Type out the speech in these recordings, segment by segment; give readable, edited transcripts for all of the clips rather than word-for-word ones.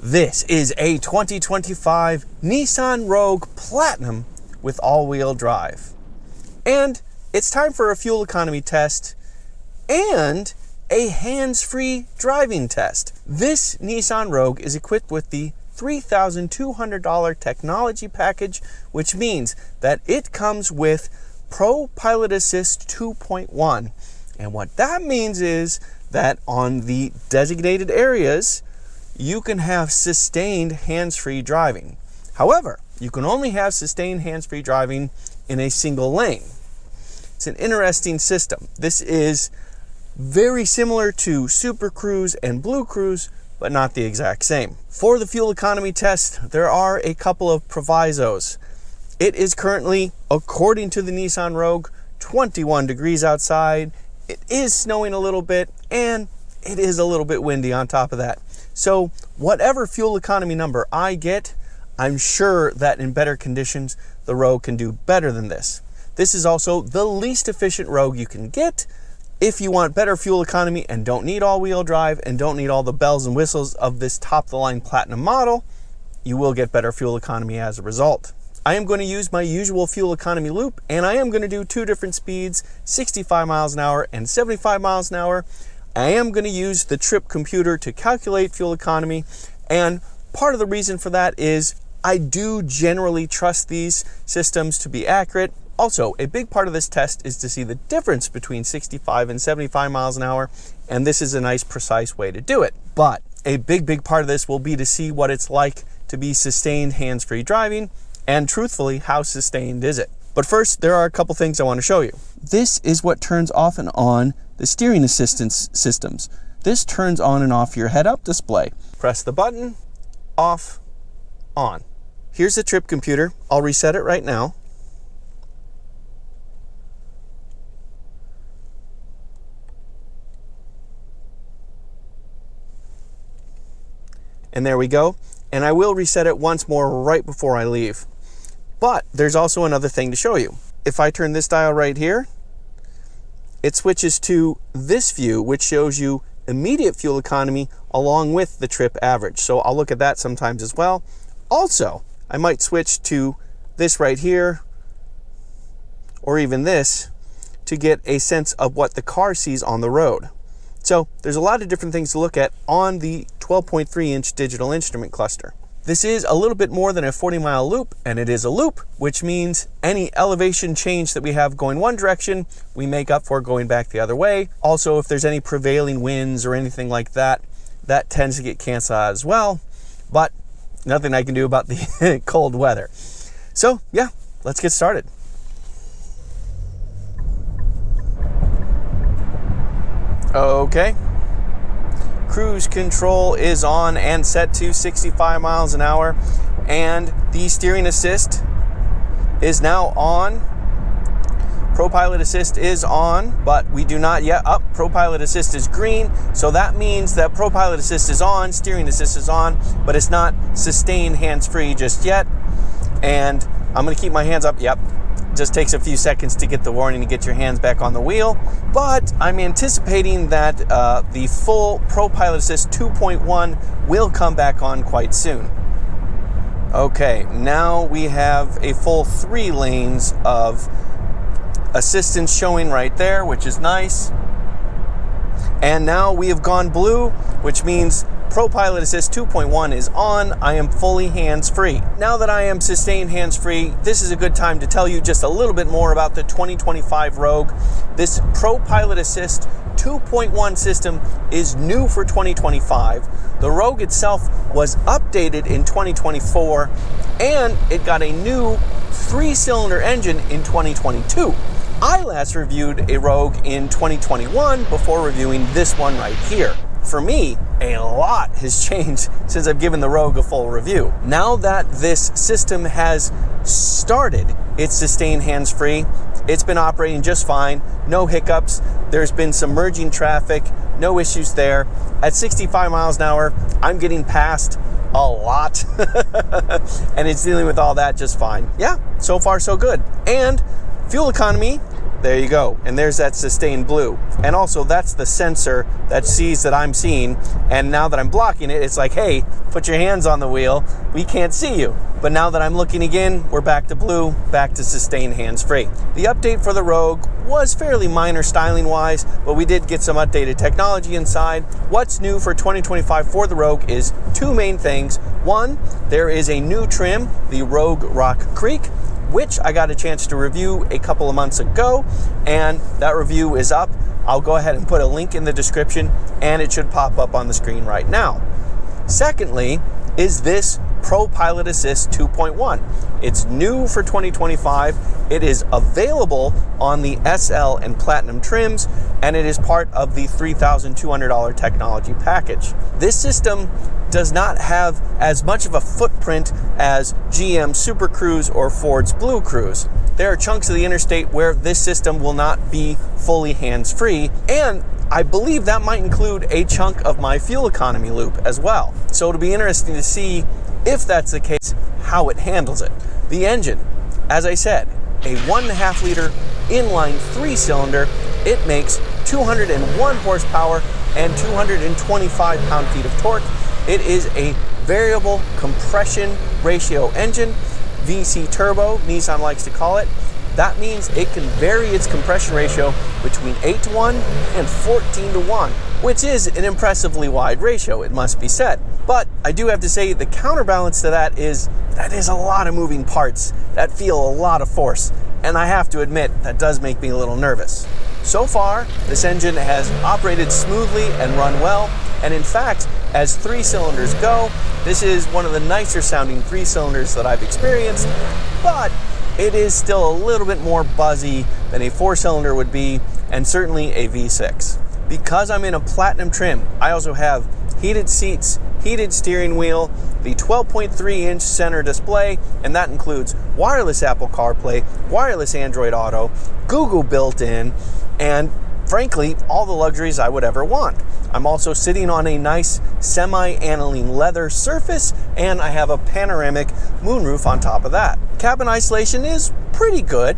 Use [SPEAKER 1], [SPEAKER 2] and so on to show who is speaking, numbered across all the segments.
[SPEAKER 1] This is a 2025 Nissan Rogue Platinum with all-wheel drive. And it's time for a fuel economy test and a hands-free driving test. This Nissan Rogue is equipped with the $3,200 technology package, which means that it comes with ProPilot Assist 2.1. And what that means is that on the designated areas, you can have sustained hands-free driving. However, you can only have sustained hands-free driving in a single lane. It's an interesting system. This is very similar to Super Cruise and Blue Cruise, but not the exact same. For the fuel economy test, there are a couple of provisos. It is currently, according to the Nissan Rogue, 21 degrees outside. It is snowing a little bit, and it is a little bit windy on top of that. So whatever fuel economy number I get, I'm sure that in better conditions, the Rogue can do better than this. This is also the least efficient Rogue you can get. If you want better fuel economy and don't need all-wheel drive and don't need all the bells and whistles of this top-of-the-line Platinum model, you will get better fuel economy as a result. I am going to use my usual fuel economy loop, and I am going to do two different speeds, 65 miles an hour and 75 miles an hour. I am going to use the trip computer to calculate fuel economy, and part of the reason for that is I do generally trust these systems to be accurate. Also, a big part of this test is to see the difference between 65 and 75 miles an hour, and this is a nice, precise way to do it. But a big part of this will be to see what it's like to be sustained hands-free driving, and truthfully, how sustained is it? But first, there are a couple things I want to show you. This is what turns off and on the steering assistance systems. This turns on and off your head-up display. Press the button, off, on. Here's the trip computer. I'll reset it right now. And there we go. And I will reset it once more right before I leave. But there's also another thing to show you. If I turn this dial right here, it switches to this view, which shows you immediate fuel economy along with the trip average. So I'll look at that sometimes as well. Also, I might switch to this right here, or even this, to get a sense of what the car sees on the road. So there's a lot of different things to look at on the 12.3-inch digital instrument cluster. This is a little bit more than a 40-mile loop, and it is a loop, which means any elevation change that we have going one direction, we make up for going back the other way. Also, if there's any prevailing winds or anything like that, that tends to get canceled out as well, but nothing I can do about the cold weather. So yeah, let's get started. Okay. Cruise control is on and set to 65 miles an hour, and the steering assist is now on. ProPilot Assist is on, but we do not yet. ProPilot Assist is green, so that means that ProPilot Assist is on, steering assist is on, but it's not sustained hands-free just yet. And I'm going to keep my hands up. Yep. Just takes a few seconds to get the warning to get your hands back on the wheel, but I'm anticipating that the full ProPilot Assist 2.1 will come back on quite soon. Okay, now we have a full 3 lanes of assistance showing right there, which is nice. And now we have gone blue, which means ProPilot Assist 2.1 is on. I am fully hands-free. Now that I am sustained hands-free, this is a good time to tell you just a little bit more about the 2025 Rogue. This ProPilot Assist 2.1 system is new for 2025. The Rogue itself was updated in 2024, and it got a new 3-cylinder engine in 2022. I last reviewed a Rogue in 2021 before reviewing this one right here. For me, a lot has changed since I've given the Rogue a full review. Now that this system has started its sustained hands-free, it's been operating just fine, no hiccups. There's been some merging traffic, no issues there. At 65 miles an hour, I'm getting past a lot, and it's dealing with all that just fine. Yeah, so far so good. And fuel economy There you go. And there's that sustained blue. And also that's the sensor that sees that I'm seeing. And now that I'm blocking it, it's like, hey, put your hands on the wheel. We can't see you. But now that I'm looking again, we're back to blue, back to sustained hands-free. The update for the Rogue was fairly minor styling-wise, but we did get some updated technology inside. What's new for 2025 for the Rogue is two main things. One, there is a new trim, the Rogue Rock Creek, which I got a chance to review a couple of months ago, and that review is up. I'll go ahead and put a link in the description, and it should pop up on the screen right now. Secondly, is this ProPilot Assist 2.1. It's new for 2025. It is available on the SL and Platinum trims, and it is part of the $3,200 technology package. This system does not have as much of a footprint as GM Super Cruise or Ford's Blue Cruise. There are chunks of the interstate where this system will not be fully hands-free, and I believe that might include a chunk of my fuel economy loop as well. So it'll be interesting to see, if that's the case, how it handles it. The engine, as I said, a 1.5 liter inline 3-cylinder. It makes 201 horsepower and 225 pound-feet of torque. It is a variable compression ratio engine, VC turbo, Nissan likes to call it. That means it can vary its compression ratio between 8:1 and 14:1, which is an impressively wide ratio, it must be said. But I do have to say the counterbalance to that is a lot of moving parts that feel a lot of force. And I have to admit, that does make me a little nervous. So far, this engine has operated smoothly and run well. And in fact, as 3-cylinders go, this is one of the nicer sounding 3-cylinders that I've experienced, but it is still a little bit more buzzy than a 4-cylinder would be, and certainly a V6. Because I'm in a Platinum trim, I also have heated seats, heated steering wheel, the 12.3-inch center display, and that includes wireless Apple CarPlay, wireless Android Auto, Google built-in, and frankly, all the luxuries I would ever want. I'm also sitting on a nice semi-aniline leather surface, and I have a panoramic moonroof on top of that. Cabin isolation is pretty good.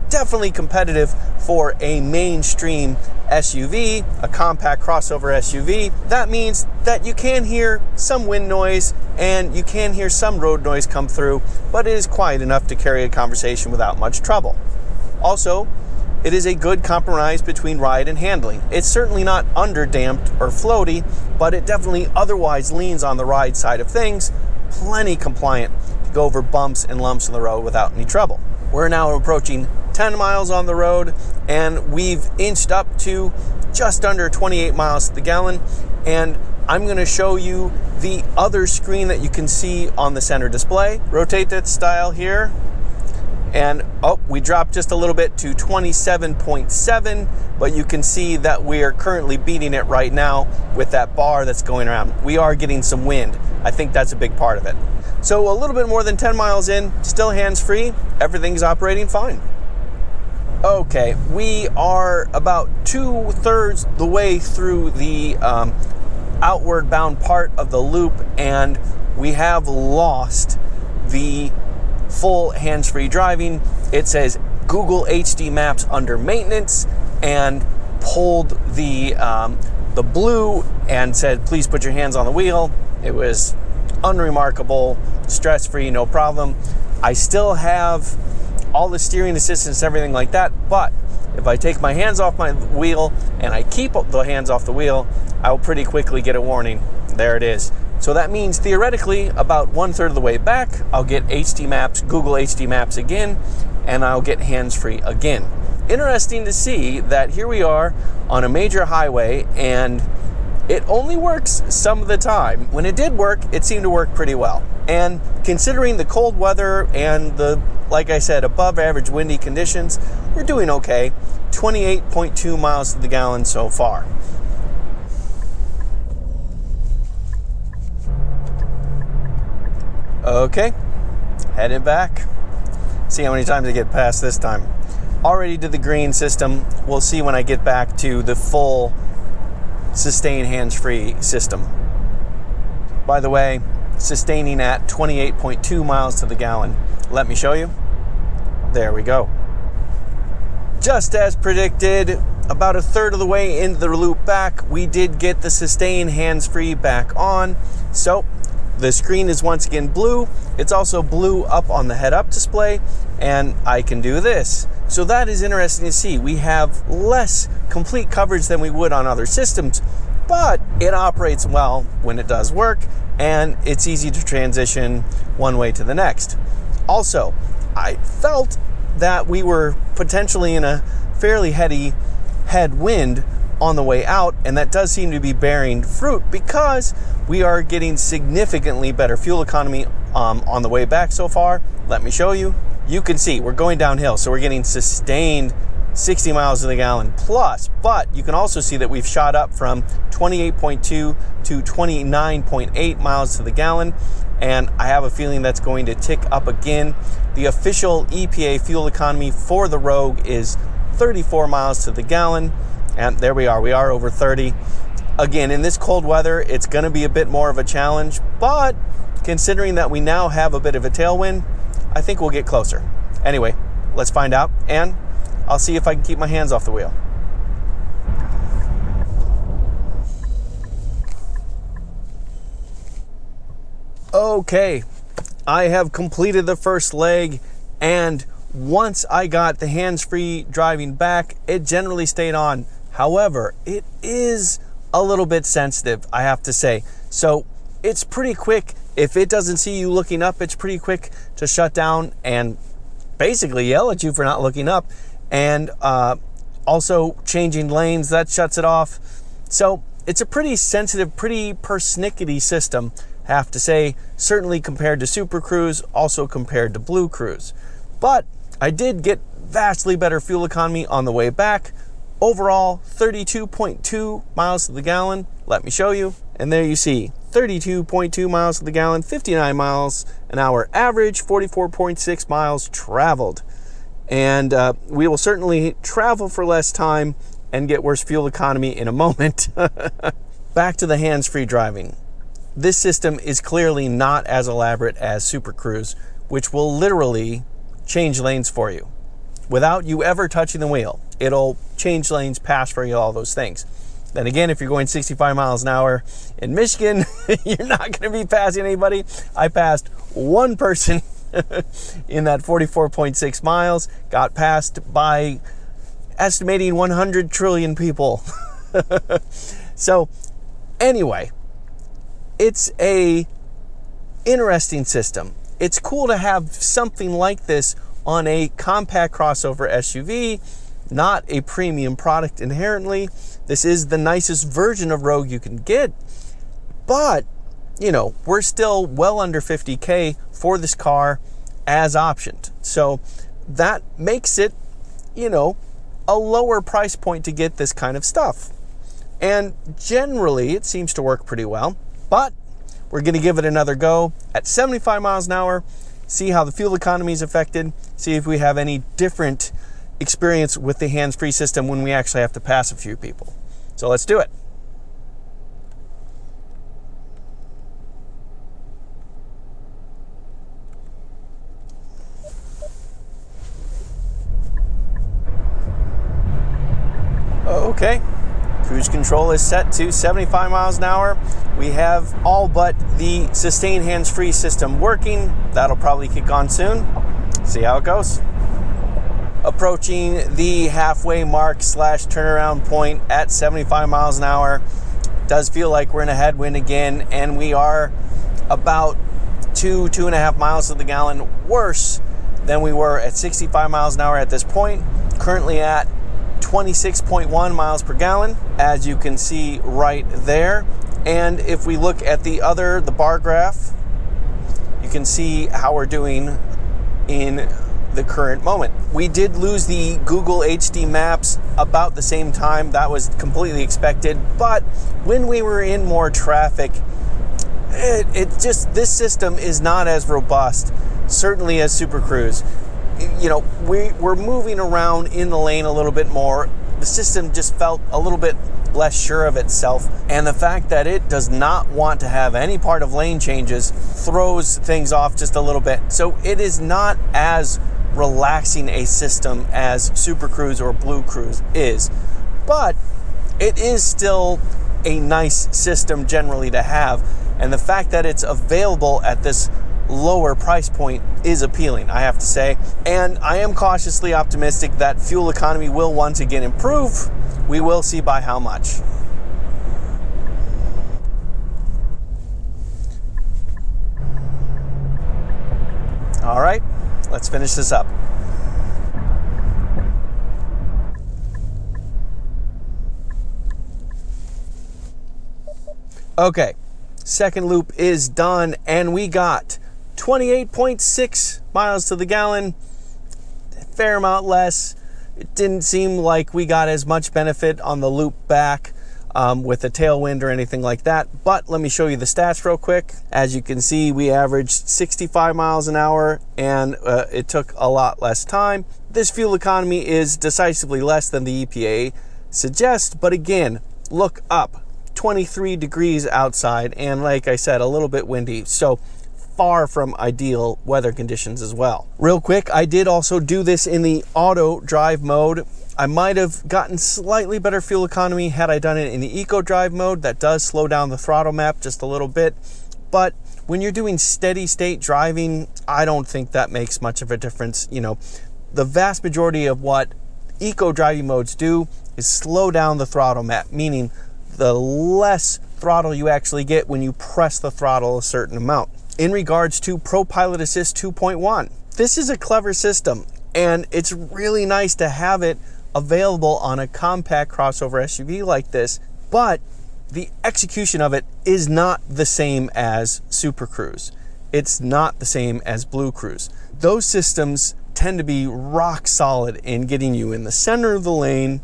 [SPEAKER 1] Definitely competitive for a mainstream SUV, a compact crossover SUV. That means that you can hear some wind noise and you can hear some road noise come through, but it is quiet enough to carry a conversation without much trouble. Also, it is a good compromise between ride and handling. It's certainly not under-damped or floaty, but it definitely otherwise leans on the ride side of things, plenty compliant to go over bumps and lumps on the road without any trouble. We're now approaching 10 miles on the road, and we've inched up to just under 28 miles to the gallon, and I'm going to show you the other screen that you can see on the center display. Rotate that style here. And we dropped just a little bit to 27.7, but you can see that we are currently beating it right now with that bar that's going around. We are getting some wind. I think that's a big part of it. So a little bit more than 10 miles in, still hands-free. Everything's operating fine. Okay, we are about 2/3 the way through the outward bound part of the loop, and we have lost the full hands-free driving. It says Google HD Maps under maintenance, and pulled the blue and said, please put your hands on the wheel. It was unremarkable, stress-free, no problem. I still have all the steering assistance, everything like that, but if I take my hands off my wheel and I keep the hands off the wheel, I will pretty quickly get a warning. There it is. So that means theoretically about 1/3 of the way back, I'll get HD Maps, Google HD Maps again, and I'll get hands-free again. Interesting to see that here we are on a major highway, and it only works some of the time. When it did work, it seemed to work pretty well. And considering the cold weather and the, like I said, above average windy conditions, we're doing okay. 28.2 miles to the gallon so far. Okay, heading back. See how many times I get past this time. Already did the green system. We'll see when I get back to the full sustain hands-free system. By the way, sustaining at 28.2 miles to the gallon. Let me show you. There we go. just as predicted, about a third of the way into the loop back, we did get the sustain hands-free back on. So the screen is once again blue. It's also blue up on the head-up display, and I can do this. So that is interesting to see. We have less complete coverage than we would on other systems, but it operates well when it does work, and it's easy to transition one way to the next. Also, I felt that we were potentially in a fairly heady headwind on the way out, and that does seem to be bearing fruit because we are getting significantly better fuel economy on the way back so far. Let me show you. You can see we're going downhill, so we're getting sustained 60 miles to the gallon plus, but you can also see that we've shot up from 28.2 to 29.8 miles to the gallon, and I have a feeling that's going to tick up again. The official EPA fuel economy for the Rogue is 34 miles to the gallon, and there we are over 30. Again, in this cold weather, it's going to be a bit more of a challenge, but considering that we now have a bit of a tailwind, I think we'll get closer. Anyway, let's find out, and I'll see if I can keep my hands off the wheel. Okay, I have completed the first leg, and once I got the hands-free driving back, it generally stayed on. However, it is a little bit sensitive, I have to say. So it's pretty quick. If it doesn't see you looking up, it's pretty quick to shut down and basically yell at you for not looking up. And also changing lanes, that shuts it off. So it's a pretty sensitive, pretty persnickety system, I have to say, certainly compared to Super Cruise, also compared to Blue Cruise. But I did get vastly better fuel economy on the way back. Overall, 32.2 miles to the gallon. Let me show you. And there you see, 32.2 miles to the gallon, 59 miles an hour average, 44.6 miles traveled. And we will certainly travel for less time and get worse fuel economy in a moment. Back to the hands-free driving. This system is clearly not as elaborate as Super Cruise, which will literally change lanes for you without you ever touching the wheel. It'll change lanes, pass for you, all those things. Then again, if you're going 65 miles an hour in Michigan, you're not going to be passing anybody. I passed one person in that 44.6 miles, got passed by estimating 100 trillion people. So anyway, it's a interesting system. It's cool to have something like this on a compact crossover SUV, not a premium product inherently. This is the nicest version of Rogue you can get, but you know, we're still well under 50K for this car as optioned. So that makes it, you know, a lower price point to get this kind of stuff. And generally it seems to work pretty well, but we're going to give it another go at 75 miles an hour, see how the fuel economy is affected, see if we have any different experience with the hands-free system when we actually have to pass a few people. So let's do it. Okay, cruise control is set to 75 miles an hour. We have all but the sustain hands-free system working. That'll probably kick on soon. See how it goes. Approaching the halfway mark / turnaround point at 75 miles an hour. Does feel like we're in a headwind again, and we are about 2.5 miles to the gallon worse than we were at 65 miles an hour at this point. Currently at 26.1 miles per gallon, as you can see right there. And if we look at the bar graph, you can see how we're doing in the current moment. We did lose the Google HD Maps about the same time. That was completely expected. But when we were in more traffic, this system is not as robust, certainly as Super Cruise. You know, we're moving around in the lane a little bit more. The system just felt a little bit less sure of itself, and the fact that it does not want to have any part of lane changes throws things off just a little bit. So it is not as relaxing a system as Super Cruise or Blue Cruise is, but it is still a nice system generally to have, and the fact that it's available at this lower price point is appealing, I have to say. And I am cautiously optimistic that fuel economy will once again improve. We will see by how much. All right, let's finish this up. Okay, second loop is done, and we got 28.6 miles to the gallon, a fair amount less. It didn't seem like we got as much benefit on the loop back with the tailwind or anything like that, but let me show you the stats real quick. As you can see, we averaged 65 miles an hour, and it took a lot less time. This fuel economy is decisively less than the EPA suggests, but again, look up, 23 degrees outside, and like I said, a little bit windy, so far from ideal weather conditions as well. Real quick, I did also do this in the auto drive mode. I might have gotten slightly better fuel economy had I done it in the eco drive mode. That does slow down the throttle map just a little bit, but when you're doing steady state driving, I don't think that makes much of a difference. You know, the vast majority of what eco driving modes do is slow down the throttle map, meaning the less throttle you actually get when you press the throttle a certain amount. In regards to ProPilot Assist 2.1, this is a clever system, and it's really nice to have it available on a compact crossover SUV like this, but the execution of it is not the same as Super Cruise. It's not the same as Blue Cruise. Those systems tend to be rock solid in getting you in the center of the lane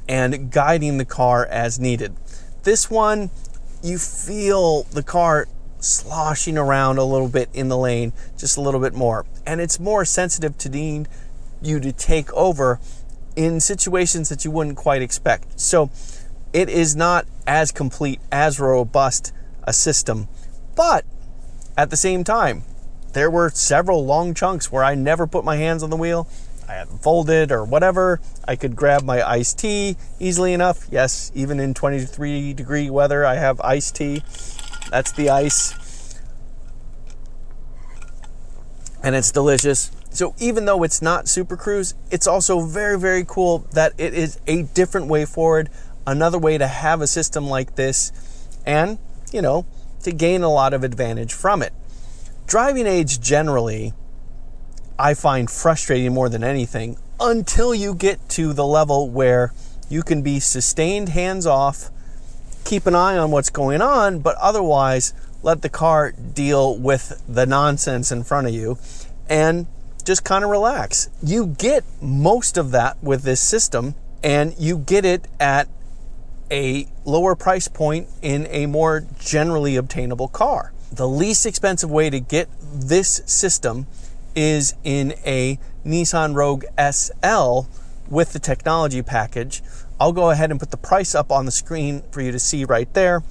[SPEAKER 1] and guiding the car as needed. This one, you feel the car sloshing around a little bit in the lane, just a little bit more. And it's more sensitive to need you to take over in situations that you wouldn't quite expect. So it is not as complete, as robust a system. But at the same time, there were several long chunks where I never put my hands on the wheel. I had folded or whatever. I could grab my iced tea easily enough. Yes, even in 23-degree weather, I have iced tea. That's the ice. And it's delicious. So even though it's not Super Cruise, it's also very, very cool that it is a different way forward, another way to have a system like this, and, you know, to gain a lot of advantage from it. Driving age generally, I find frustrating more than anything until you get to the level where you can be sustained hands-off, keep an eye on what's going on, but otherwise let the car deal with the nonsense in front of you and just kind of relax. You get most of that with this system, and you get it at a lower price point in a more generally obtainable car. The least expensive way to get this system is in a Nissan Rogue SL with the technology package. I'll go ahead and put the price up on the screen for you to see right there.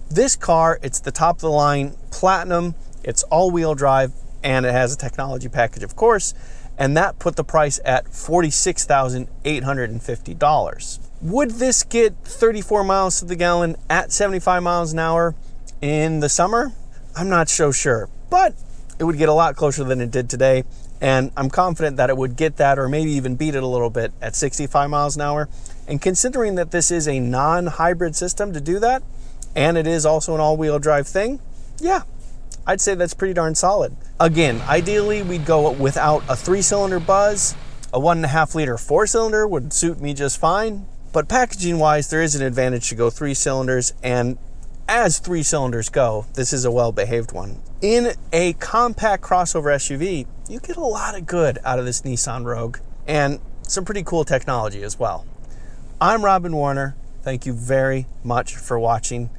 [SPEAKER 1] This car, it's the top of the line Platinum, it's all-wheel drive, and it has a technology package, of course, and that put the price at $46,850. Would this get 34 miles to the gallon at 75 miles an hour in the summer? I'm not so sure, but it would get a lot closer than it did today, and I'm confident that it would get that or maybe even beat it a little bit at 65 miles an hour. And considering that this is a non-hybrid system to do that, and it is also an all-wheel drive thing, yeah, I'd say that's pretty darn solid. Again, ideally we'd go without a 3-cylinder Buzz. A 1.5-liter 4-cylinder would suit me just fine, but packaging wise there is an advantage to go 3 cylinders, and as 3 cylinders go, this is a well-behaved one. In a compact crossover SUV, you get a lot of good out of this Nissan Rogue, and some pretty cool technology as well. I'm Robin Warner. Thank you very much for watching.